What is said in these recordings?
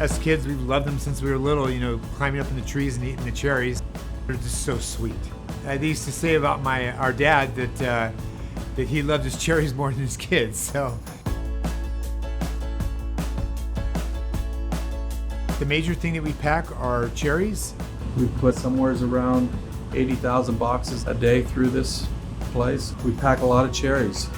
As kids, we've loved them since we were little, climbing up in the trees and eating the cherries. They're just so sweet. They used to say about our dad that he loved his cherries more than his kids, so. The major thing that we pack are cherries. We put somewhere around 80,000 boxes a day through this place. We pack a lot of cherries.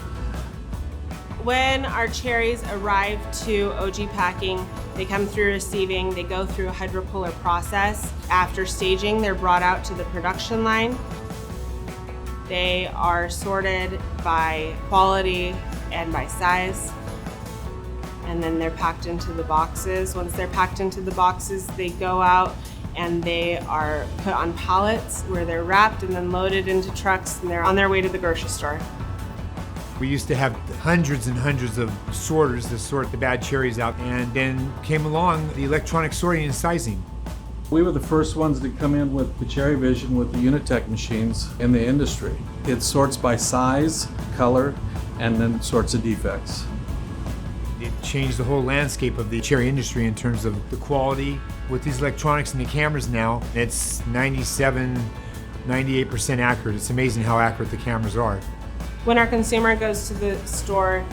When our cherries arrive to OG Packing, they come through receiving, they go through a hydropuller process. After staging, they're brought out to the production line. They are sorted by quality and by size, and then they're packed into the boxes. Once they're packed into the boxes, they go out and they are put on pallets where they're wrapped and then loaded into trucks, and they're on their way to the grocery store. We used to have hundreds and hundreds of sorters to sort the bad cherries out, and then came along the electronic sorting and sizing. We were the first ones to come in with the Cherry Vision with the Unitech machines in the industry. It sorts by size, color, and then sorts of defects. It changed the whole landscape of the cherry industry in terms of the quality. With these electronics and the cameras now, it's 97, 98% accurate. It's amazing how accurate the cameras are. When our consumer goes to the store,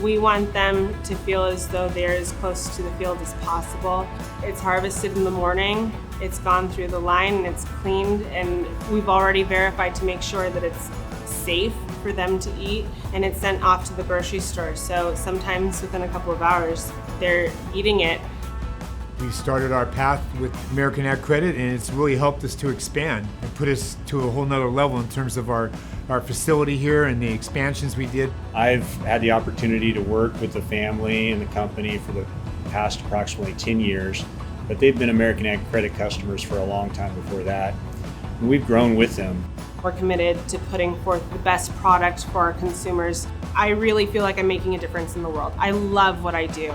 we want them to feel as though they're as close to the field as possible. It's harvested in the morning, it's gone through the line, and it's cleaned, and we've already verified to make sure that it's safe for them to eat, and it's sent off to the grocery store. So sometimes within a couple of hours, they're eating it. We started our path with American AgCredit, and it's really helped us to expand and put us to a whole nother level in terms of our facility here and the expansions we did. I've had the opportunity to work with the family and the company for the past approximately 10 years, but they've been American AgCredit customers for a long time before that, and we've grown with them. We're committed to putting forth the best product for our consumers. I really feel like I'm making a difference in the world. I love what I do.